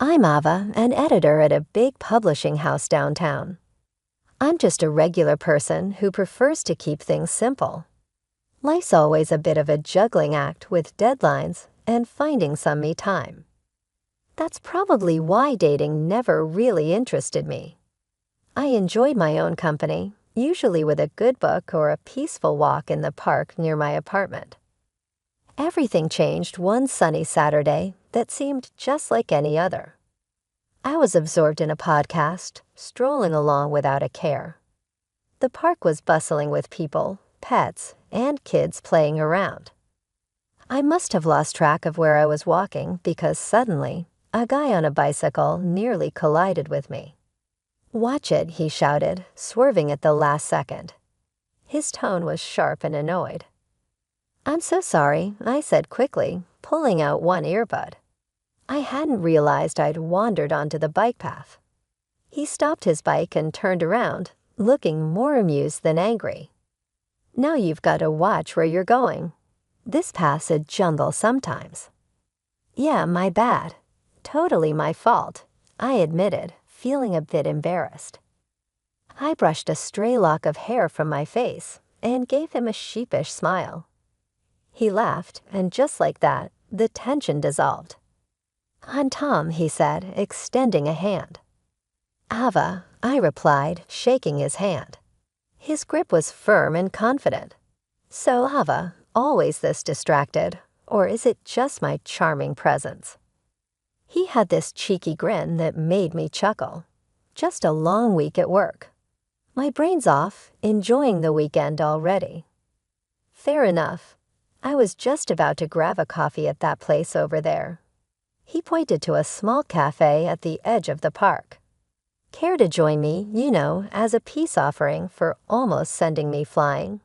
I'm Ava, an editor at a big publishing house downtown. I'm just a regular person who prefers to keep things simple. Life's always a bit of a juggling act with deadlines and finding some me time. That's probably why dating never really interested me. I enjoyed my own company, usually with a good book or a peaceful walk in the park near my apartment. Everything changed one sunny Saturday that seemed just like any other. I was absorbed in a podcast, strolling along without a care. The park was bustling with people, pets, and kids playing around. I must have lost track of where I was walking because suddenly, a guy on a bicycle nearly collided with me. "Watch it," he shouted, swerving at the last second. His tone was sharp and annoyed. "I'm so sorry," I said quickly, pulling out one earbud. I hadn't realized I'd wandered onto the bike path. He stopped his bike and turned around, looking more amused than angry. "Now you've got to watch where you're going. This path's a jungle sometimes." "Yeah, my bad. Totally my fault," I admitted, feeling a bit embarrassed. I brushed a stray lock of hair from my face and gave him a sheepish smile. He laughed, and just like that, the tension dissolved. "I'm Tom," he said, extending a hand. "Ava," I replied, shaking his hand. His grip was firm and confident. "So, Ava, always this distracted, or is it just my charming presence?" He had this cheeky grin that made me chuckle. Just a long week at work. My brain's off, enjoying the weekend already. Fair enough. I was just about to grab a coffee at that place over there. He pointed to a small cafe at the edge of the park. "Care to join me, as a peace offering for almost sending me flying?"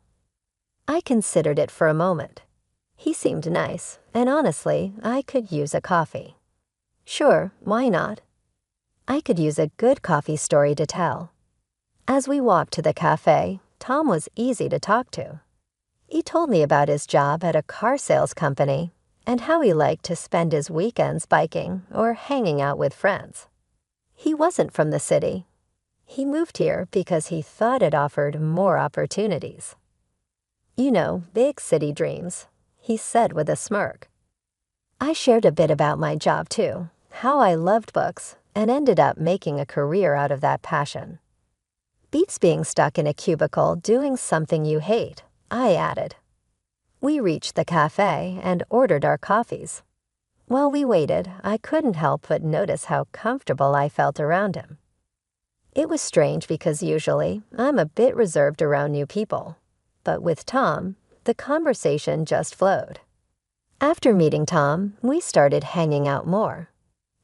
I considered it for a moment. He seemed nice, and honestly, I could use a coffee. Sure, why not? I could use a good coffee story to tell. As we walked to the cafe, Tom was easy to talk to. He told me about his job at a car sales company and how he liked to spend his weekends biking or hanging out with friends. He wasn't from the city. He moved here because he thought it offered more opportunities. Big city dreams, he said with a smirk. I shared a bit about my job too, how I loved books and ended up making a career out of that passion. "Beats being stuck in a cubicle doing something you hate," I added. We reached the cafe and ordered our coffees. While we waited, I couldn't help but notice how comfortable I felt around him. It was strange because usually I'm a bit reserved around new people, but with Tom, the conversation just flowed. After meeting Tom, we started hanging out more.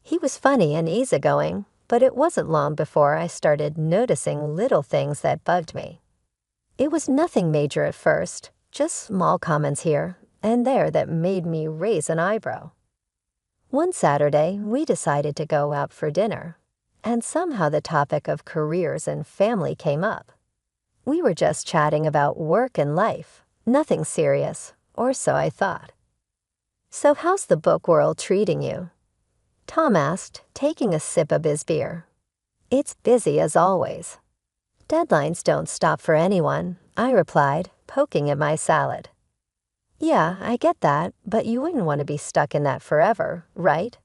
He was funny and easygoing, but it wasn't long before I started noticing little things that bugged me. It was nothing major at first, just small comments here and there that made me raise an eyebrow. One Saturday, we decided to go out for dinner, and somehow the topic of careers and family came up. We were just chatting about work and life, nothing serious, or so I thought. "So how's the book world treating you?" Tom asked, taking a sip of his beer. "It's busy as always." "Deadlines don't stop for anyone," I replied, poking at my salad. "Yeah, I get that, but you wouldn't want to be stuck in that forever, right?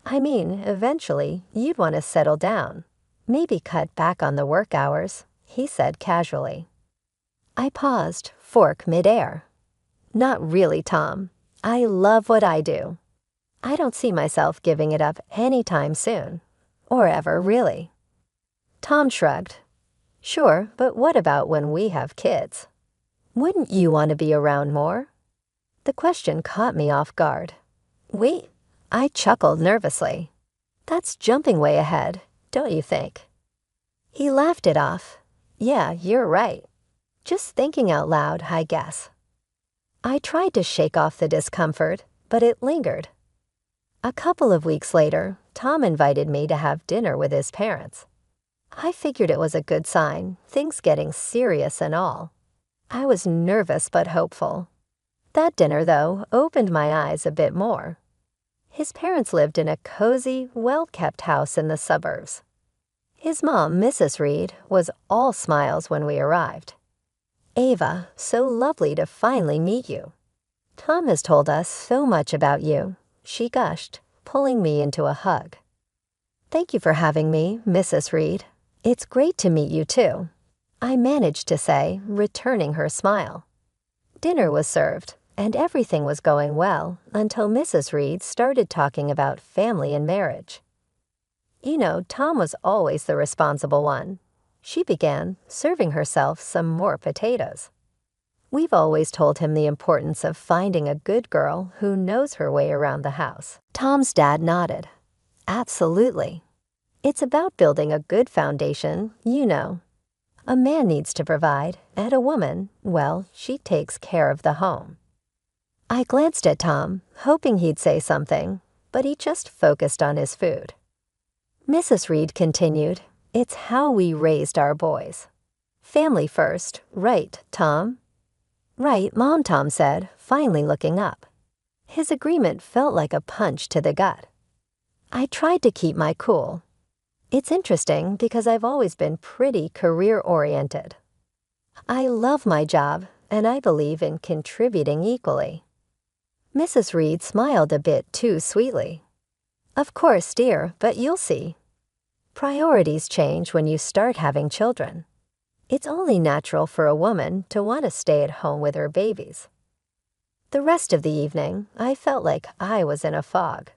I mean, eventually, you'd want to settle down, maybe cut back on the work hours," he said casually. I paused, fork midair. "Not really, Tom. I love what I do. I don't see myself giving it up anytime soon, or ever, really." Tom shrugged. "Sure, but what about when we have kids? Wouldn't you want to be around more?" The question caught me off guard. "We?" I chuckled nervously. "That's jumping way ahead, don't you think?" He laughed it off. "Yeah, you're right. Just thinking out loud, I guess." I tried to shake off the discomfort, but it lingered. A couple of weeks later, Tom invited me to have dinner with his parents. I figured it was a good sign, things getting serious and all. I was nervous but hopeful. That dinner, though, opened my eyes a bit more. His parents lived in a cozy, well-kept house in the suburbs. His mom, Mrs. Reed, was all smiles when we arrived. "Ava, so lovely to finally meet you. Tom has told us so much about you," she gushed, pulling me into a hug. "Thank you for having me, Mrs. Reed. It's great to meet you too," I managed to say, returning her smile. Dinner was served, and everything was going well until Mrs. Reed started talking about family and marriage. "You know, Tom was always the responsible one," she began, serving herself some more potatoes. "We've always told him the importance of finding a good girl who knows her way around the house." Tom's dad nodded. "Absolutely. It's about building a good foundation, you know. A man needs to provide, and a woman, well, she takes care of the home." I glanced at Tom, hoping he'd say something, but he just focused on his food. Mrs. Reed continued, "It's how we raised our boys. Family first, right, Tom?" "Right, Mom," Tom said, finally looking up. His agreement felt like a punch to the gut. I tried to keep my cool. It's interesting because I've always been pretty career-oriented. I love my job, and I believe in contributing equally. Mrs. Reed smiled a bit too sweetly. "Of course, dear, but you'll see. Priorities change when you start having children. It's only natural for a woman to want to stay at home with her babies." The rest of the evening, I felt like I was in a fog.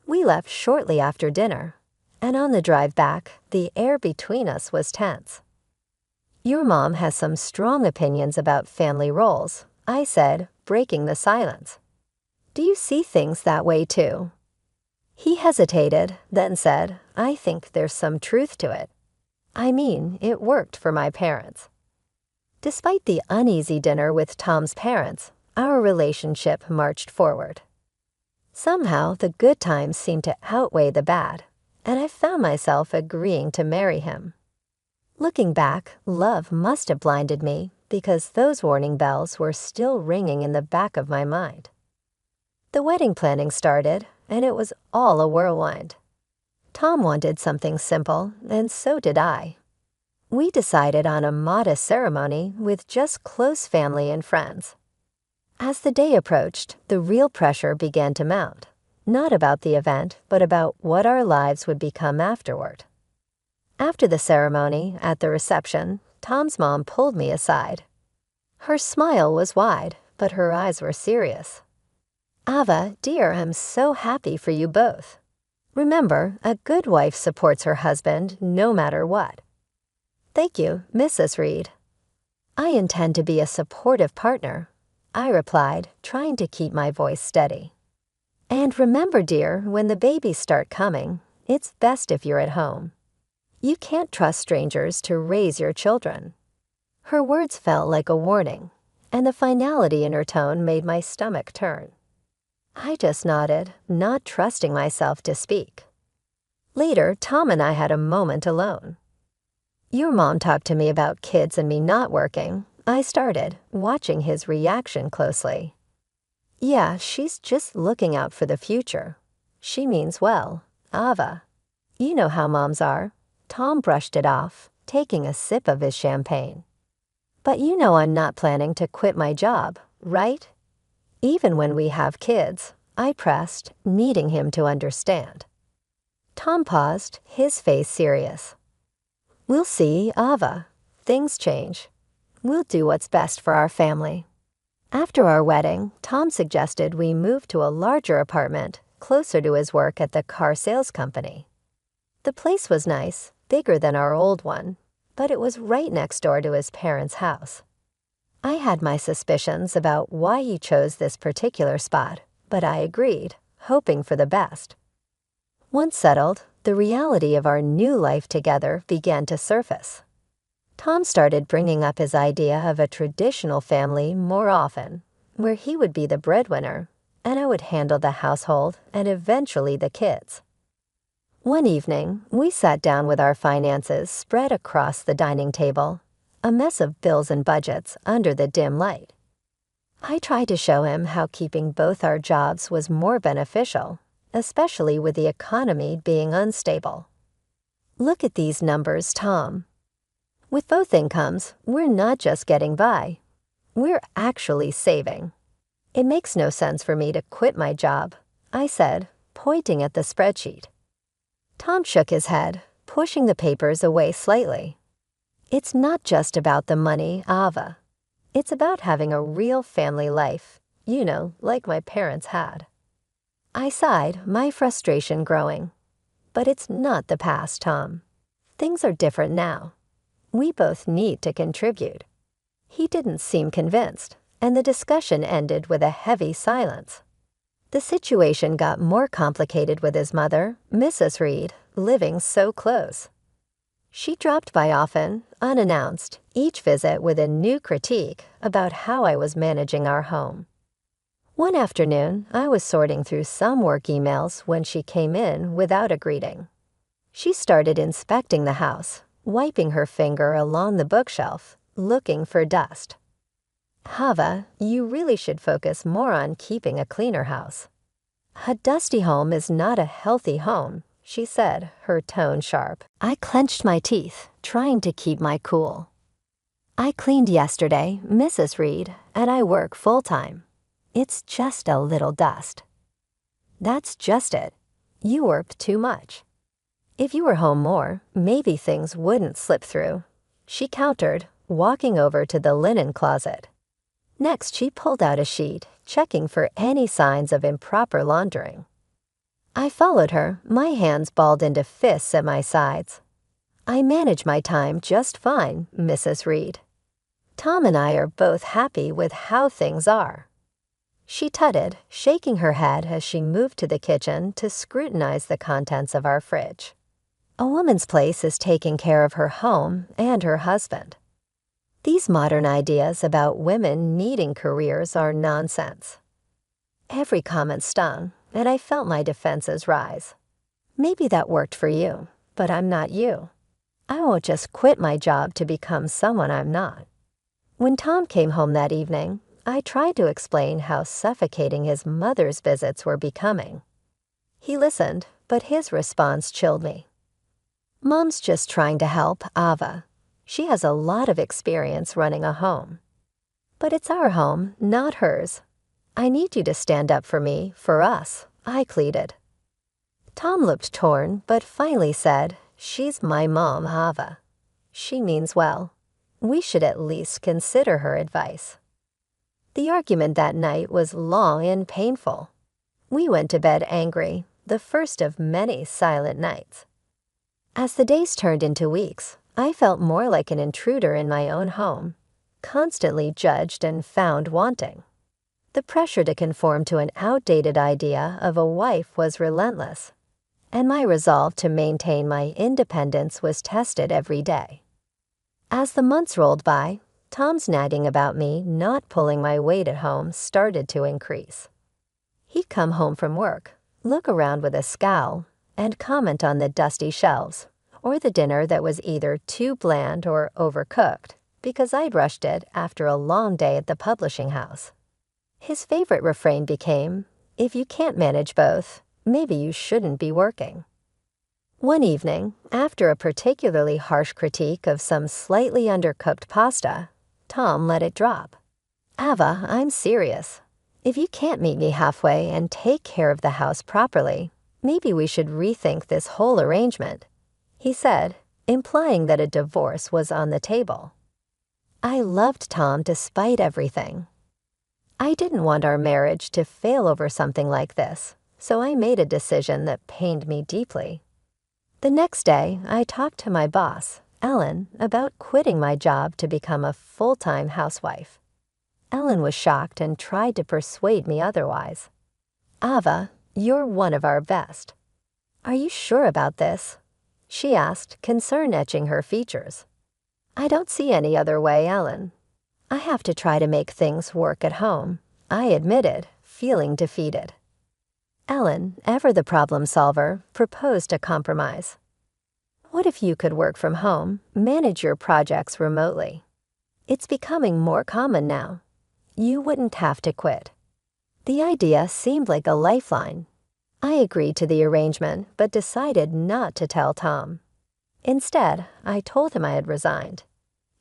We left shortly after dinner, and on the drive back, the air between us was tense. "Your mom has some strong opinions about family roles," I said, breaking the silence. "Do you see things that way too?" He hesitated, then said, "I think there's some truth to it. I mean, it worked for my parents." Despite the uneasy dinner with Tom's parents, our relationship marched forward. Somehow, the good times seemed to outweigh the bad, and I found myself agreeing to marry him. Looking back, love must have blinded me because those warning bells were still ringing in the back of my mind. The wedding planning started, and it was all a whirlwind. Tom wanted something simple, and so did I. We decided on a modest ceremony with just close family and friends. As the day approached, the real pressure began to mount, not about the event, but about what our lives would become afterward. After the ceremony, at the reception, Tom's mom pulled me aside. Her smile was wide, but her eyes were serious. "Ava, dear, I'm so happy for you both. Remember, a good wife supports her husband no matter what." "Thank you, Mrs. Reed." "I intend to be a supportive partner," I replied, trying to keep my voice steady. "And remember, dear, when the babies start coming, it's best if you're at home. You can't trust strangers to raise your children." Her words felt like a warning, and the finality in her tone made my stomach turn. I just nodded, not trusting myself to speak. Later, Tom and I had a moment alone. "Your mom talked to me about kids and me not working," I started, watching his reaction closely. "Yeah, she's just looking out for the future. She means well, Ava. You know how moms are." Tom brushed it off, taking a sip of his champagne. "But you know I'm not planning to quit my job, right? Even when we have kids," I pressed, needing him to understand. Tom paused, his face serious. "We'll see, Ava. Things change. We'll do what's best for our family." After our wedding, Tom suggested we move to a larger apartment, closer to his work at the car sales company. The place was nice, bigger than our old one, but it was right next door to his parents' house. I had my suspicions about why he chose this particular spot, but I agreed, hoping for the best. Once settled, the reality of our new life together began to surface. Tom started bringing up his idea of a traditional family more often, where he would be the breadwinner, and I would handle the household and eventually the kids. One evening, we sat down with our finances spread across the dining table, a mess of bills and budgets under the dim light. I tried to show him how keeping both our jobs was more beneficial, especially with the economy being unstable. Look at these numbers, Tom. With both incomes, we're not just getting by. We're actually saving. It makes no sense for me to quit my job, I said, pointing at the spreadsheet. Tom shook his head, pushing the papers away slightly. It's not just about the money, Ava. It's about having a real family life, like my parents had. I sighed, my frustration growing. But it's not the past, Tom. Things are different now. We both need to contribute. He didn't seem convinced, and the discussion ended with a heavy silence. The situation got more complicated with his mother, Mrs. Reed, living so close. She dropped by often, unannounced, each visit with a new critique about how I was managing our home. One afternoon, I was sorting through some work emails when she came in without a greeting. She started inspecting the house, wiping her finger along the bookshelf, looking for dust. Hava, you really should focus more on keeping a cleaner house. A dusty home is not a healthy home, she said, her tone sharp. I clenched my teeth, trying to keep my cool. I cleaned yesterday, Mrs. Reed, and I work full-time. It's just a little dust. That's just it. You work too much. If you were home more, maybe things wouldn't slip through, she countered, walking over to the linen closet. Next, she pulled out a sheet, checking for any signs of improper laundering. I followed her, my hands balled into fists at my sides. I manage my time just fine, Mrs. Reed. Tom and I are both happy with how things are. She tutted, shaking her head as she moved to the kitchen to scrutinize the contents of our fridge. A woman's place is taking care of her home and her husband. These modern ideas about women needing careers are nonsense. Every comment stung, and I felt my defenses rise. Maybe that worked for you, but I'm not you. I won't just quit my job to become someone I'm not. When Tom came home that evening, I tried to explain how suffocating his mother's visits were becoming. He listened, but his response chilled me. Mom's just trying to help Ava. She has a lot of experience running a home. But it's our home, not hers. I need you to stand up for me, for us, I pleaded. Tom looked torn, but finally said, she's my mom, Ava. She means well. We should at least consider her advice. The argument that night was long and painful. We went to bed angry, the first of many silent nights. As the days turned into weeks, I felt more like an intruder in my own home, constantly judged and found wanting. The pressure to conform to an outdated idea of a wife was relentless, and my resolve to maintain my independence was tested every day. As the months rolled by, Tom's nagging about me not pulling my weight at home started to increase. He'd come home from work, look around with a scowl, and comment on the dusty shelves, or the dinner that was either too bland or overcooked, because I'd rushed it after a long day at the publishing house. His favorite refrain became, if you can't manage both, maybe you shouldn't be working. One evening, after a particularly harsh critique of some slightly undercooked pasta, Tom let it drop. Ava, I'm serious. If you can't meet me halfway and take care of the house properly, maybe we should rethink this whole arrangement, he said, implying that a divorce was on the table. I loved Tom despite everything. I didn't want our marriage to fail over something like this, so I made a decision that pained me deeply. The next day, I talked to my boss, Ellen, about quitting my job to become a full-time housewife. Ellen was shocked and tried to persuade me otherwise. Ava, you're one of our best. Are you sure about this? She asked, concern etching her features. I don't see any other way, Ellen. I have to try to make things work at home, I admitted, feeling defeated. Ellen, ever the problem solver, proposed a compromise. What if you could work from home, manage your projects remotely? It's becoming more common now. You wouldn't have to quit. The idea seemed like a lifeline. I agreed to the arrangement but decided not to tell Tom. Instead, I told him I had resigned.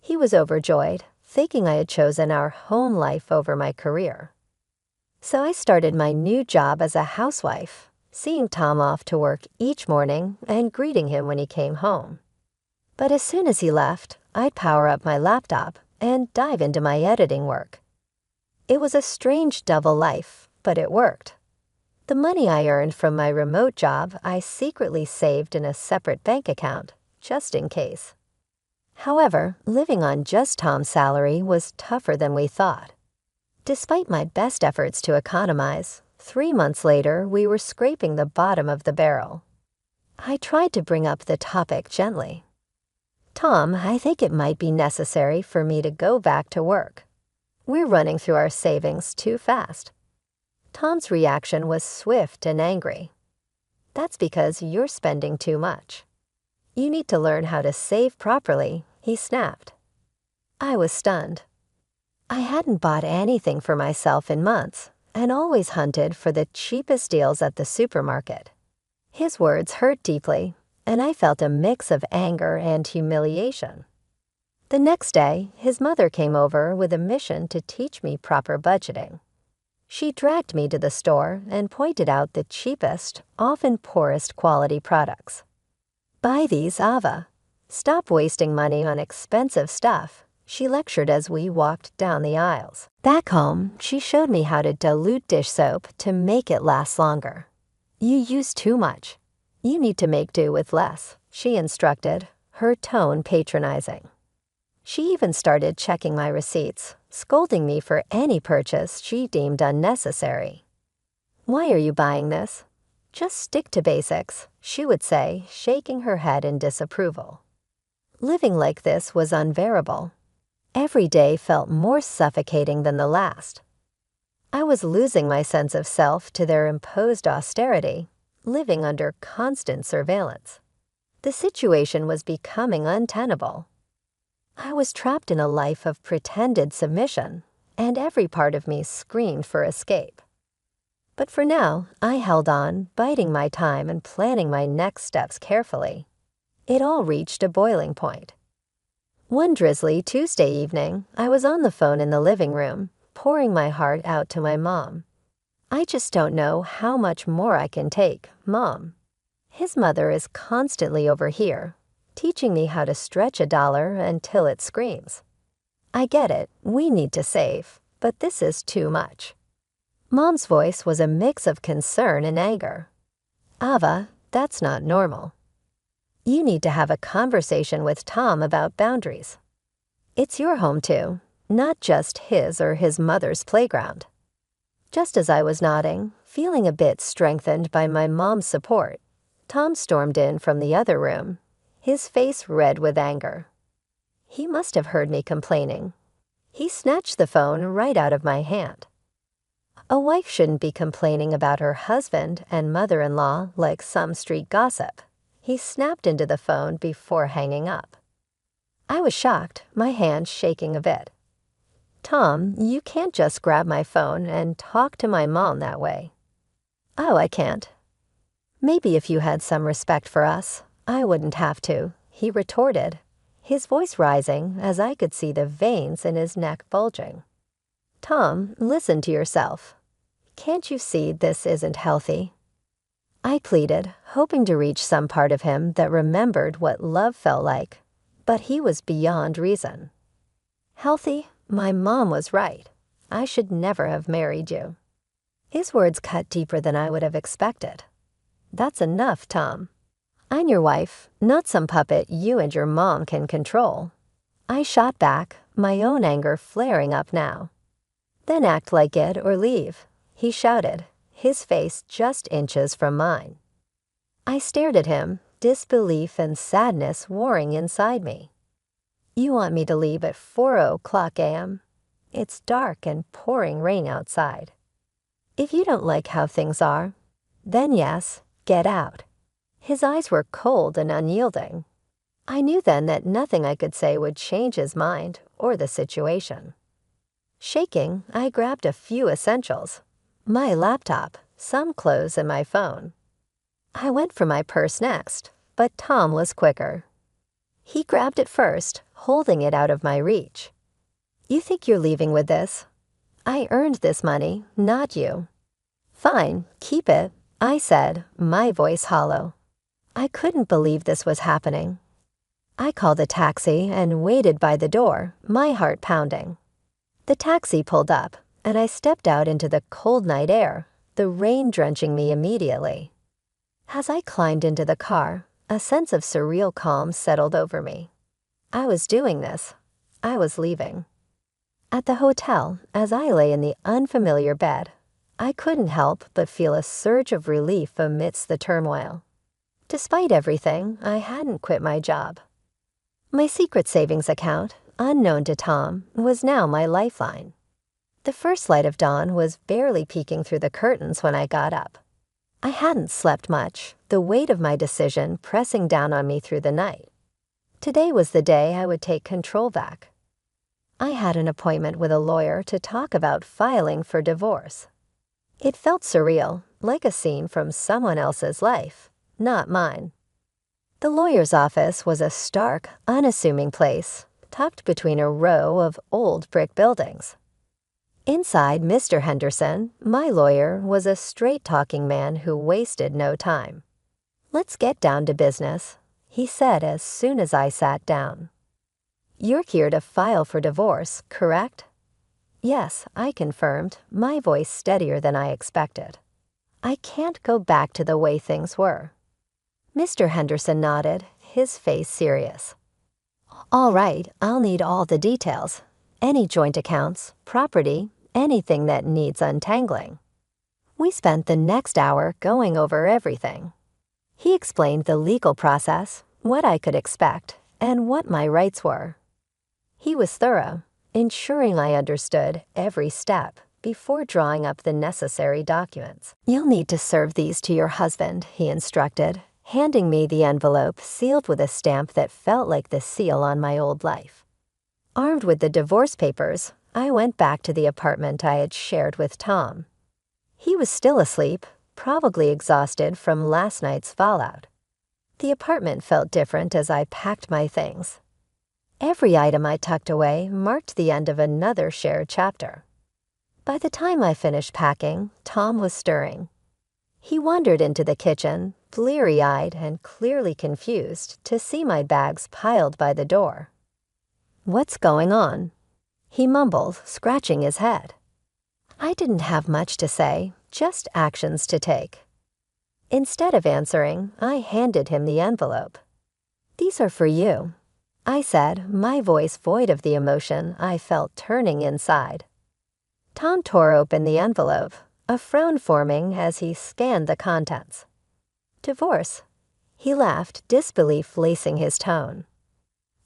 He was overjoyed, thinking I had chosen our home life over my career. So I started my new job as a housewife, seeing Tom off to work each morning and greeting him when he came home. But as soon as he left, I'd power up my laptop and dive into my editing work. It was a strange double life, but it worked. The money I earned from my remote job I secretly saved in a separate bank account, just in case. However, living on just Tom's salary was tougher than we thought. Despite my best efforts to economize, 3 months later we were scraping the bottom of the barrel. I tried to bring up the topic gently. "Tom, I think it might be necessary for me to go back to work. We're running through our savings too fast." Tom's reaction was swift and angry. "That's because you're spending too much. You need to learn how to save properly," he snapped. I was stunned. I hadn't bought anything for myself in months and always hunted for the cheapest deals at the supermarket. His words hurt deeply, and I felt a mix of anger and humiliation. The next day, his mother came over with a mission to teach me proper budgeting. She dragged me to the store and pointed out the cheapest, often poorest quality products. "Buy these, Ava. Stop wasting money on expensive stuff," she lectured as we walked down the aisles. Back home, she showed me how to dilute dish soap to make it last longer. "You use too much. You need to make do with less," she instructed, her tone patronizing. She even started checking my receipts, scolding me for any purchase she deemed unnecessary. "Why are you buying this? Just stick to basics," she would say, shaking her head in disapproval. Living like this was unbearable. Every day felt more suffocating than the last. I was losing my sense of self to their imposed austerity, living under constant surveillance. The situation was becoming untenable. I was trapped in a life of pretended submission, and every part of me screamed for escape. But for now, I held on, biding my time and planning my next steps carefully. It all reached a boiling point. One drizzly Tuesday evening, I was on the phone in the living room, pouring my heart out to my mom. "I just don't know how much more I can take, Mom. His mother is constantly over here, teaching me how to stretch $1 until it screams. I get it, we need to save, but this is too much." Mom's voice was a mix of concern and anger. "Ava, that's not normal. You need to have a conversation with Tom about boundaries. It's your home too, not just his or his mother's playground." Just as I was nodding, feeling a bit strengthened by my mom's support, Tom stormed in from the other room, his face red with anger. He must have heard me complaining. He snatched the phone right out of my hand. A wife shouldn't be complaining about her husband and mother-in-law like some street gossip. He snapped into the phone before hanging up. I was shocked, my hand shaking a bit. "Tom, you can't just grab my phone and talk to my mom that way." "Oh, I can't. Maybe if you had some respect for us, I wouldn't have to," he retorted, his voice rising as I could see the veins in his neck bulging. "Tom, listen to yourself. Can't you see this isn't healthy?" I pleaded, hoping to reach some part of him that remembered what love felt like, but he was beyond reason. "Healthy? My mom was right. I should never have married you." His words cut deeper than I would have expected. "That's enough, Tom. I'm your wife, not some puppet you and your mom can control." I shot back, my own anger flaring up now. "Then act like it or leave," he shouted, his face just inches from mine. I stared at him, disbelief and sadness warring inside me. "You want me to leave at 4:00 a.m.? It's dark and pouring rain outside. If you don't like how things are, then yes, get out." His eyes were cold and unyielding. I knew then that nothing I could say would change his mind or the situation. Shaking, I grabbed a few essentials: my laptop, some clothes, and my phone. I went for my purse next, but Tom was quicker. He grabbed it first, holding it out of my reach. "You think you're leaving with this? I earned this money, not you." "Fine, keep it," I said, my voice hollow. I couldn't believe this was happening. I called a taxi and waited by the door, my heart pounding. The taxi pulled up, and I stepped out into the cold night air, the rain drenching me immediately. As I climbed into the car, a sense of surreal calm settled over me. I was doing this. I was leaving. At the hotel, as I lay in the unfamiliar bed, I couldn't help but feel a surge of relief amidst the turmoil. Despite everything, I hadn't quit my job. My secret savings account, unknown to Tom, was now my lifeline. The first light of dawn was barely peeking through the curtains when I got up. I hadn't slept much, the weight of my decision pressing down on me through the night. Today was the day I would take control back. I had an appointment with a lawyer to talk about filing for divorce. It felt surreal, like a scene from someone else's life, not mine. The lawyer's office was a stark, unassuming place, tucked between a row of old brick buildings. Inside Mr. Henderson, my lawyer was a straight-talking man who wasted no time. "Let's get down to business," he said as soon as I sat down. "You're here to file for divorce, correct?" "Yes," I confirmed, my voice steadier than I expected. "I can't go back to the way things were." Mr. Henderson nodded, his face serious. "All right, I'll need all the details. Any joint accounts, property, anything that needs untangling." We spent the next hour going over everything. He explained the legal process, what I could expect, and what my rights were. He was thorough, ensuring I understood every step before drawing up the necessary documents. "You'll need to serve these to your husband," he instructed, handing me the envelope sealed with a stamp that felt like the seal on my old life. Armed with the divorce papers, I went back to the apartment I had shared with Tom. He was still asleep, probably exhausted from last night's fallout. The apartment felt different as I packed my things. Every item I tucked away marked the end of another shared chapter. By the time I finished packing, Tom was stirring. He wandered into the kitchen, bleary-eyed and clearly confused, to see my bags piled by the door. "What's going on?" he mumbled, scratching his head. I didn't have much to say, just actions to take. Instead of answering, I handed him the envelope. "These are for you," I said, my voice void of the emotion I felt turning inside. Tom tore open the envelope, a frown forming as he scanned the contents. "Divorce?" He laughed, disbelief lacing his tone.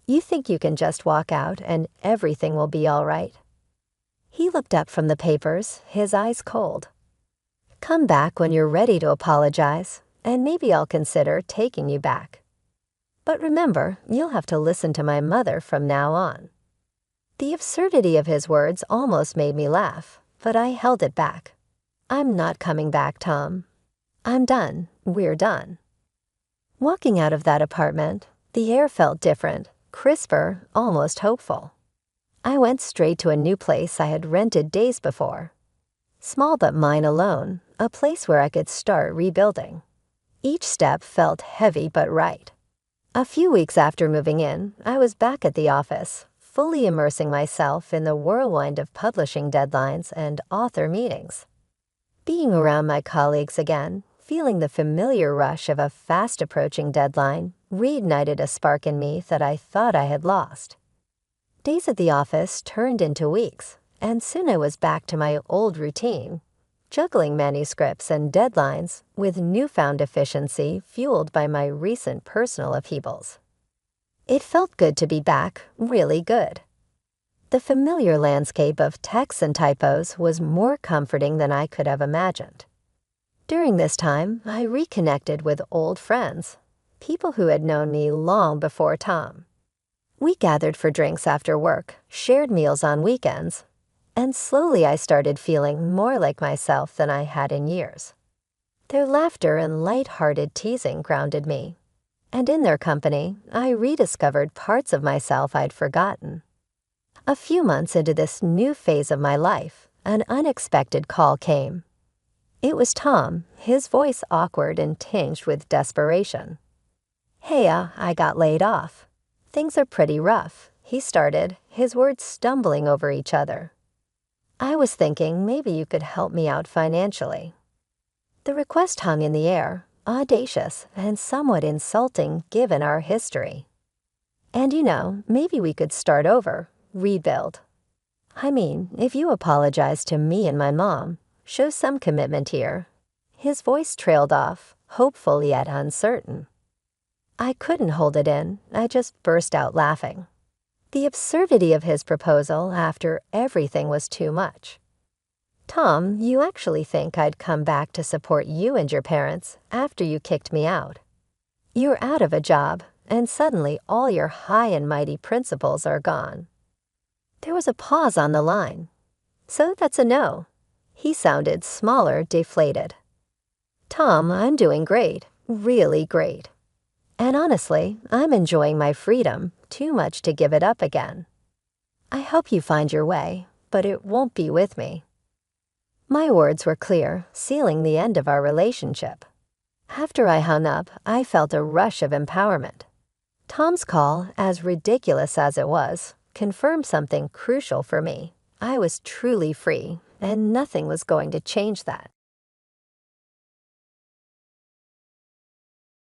"You think you can just walk out and everything will be all right?" He looked up from the papers, his eyes cold. "Come back when you're ready to apologize, and maybe I'll consider taking you back. But remember, you'll have to listen to my mother from now on." The absurdity of his words almost made me laugh, but I held it back. "I'm not coming back, Tom. I'm done. We're done." Walking out of that apartment, the air felt different, crisper, almost hopeful. I went straight to a new place I had rented days before. Small but mine alone, a place where I could start rebuilding. Each step felt heavy but right. A few weeks after moving in, I was back at the office, fully immersing myself in the whirlwind of publishing deadlines and author meetings. Being around my colleagues again, feeling the familiar rush of a fast-approaching deadline, reignited a spark in me that I thought I had lost. Days at the office turned into weeks, and soon I was back to my old routine, juggling manuscripts and deadlines with newfound efficiency fueled by my recent personal upheavals. It felt good to be back, really good. The familiar landscape of texts and typos was more comforting than I could have imagined. During this time, I reconnected with old friends, people who had known me long before Tom. We gathered for drinks after work, shared meals on weekends, and slowly I started feeling more like myself than I had in years. Their laughter and light-hearted teasing grounded me, and in their company, I rediscovered parts of myself I'd forgotten. A few months into this new phase of my life, an unexpected call came. It was Tom, his voice awkward and tinged with desperation. "Hey, I got laid off. Things are pretty rough," he started, his words stumbling over each other. "I was thinking maybe you could help me out financially." The request hung in the air, audacious and somewhat insulting given our history. "And maybe we could start over, rebuild. I mean, if you apologize to me and my mom, show some commitment here." His voice trailed off, hopeful yet uncertain. I couldn't hold it in, I just burst out laughing. The absurdity of his proposal after everything was too much. "Tom, you actually think I'd come back to support you and your parents after you kicked me out? You're out of a job, and suddenly all your high and mighty principles are gone." There was a pause on the line. "So that's a no." He sounded smaller, deflated. "Tom, I'm doing great, really great. And honestly, I'm enjoying my freedom too much to give it up again. I hope you find your way, but it won't be with me." My words were clear, sealing the end of our relationship. After I hung up, I felt a rush of empowerment. Tom's call, as ridiculous as it was, confirmed something crucial for me. I was truly free, and nothing was going to change that.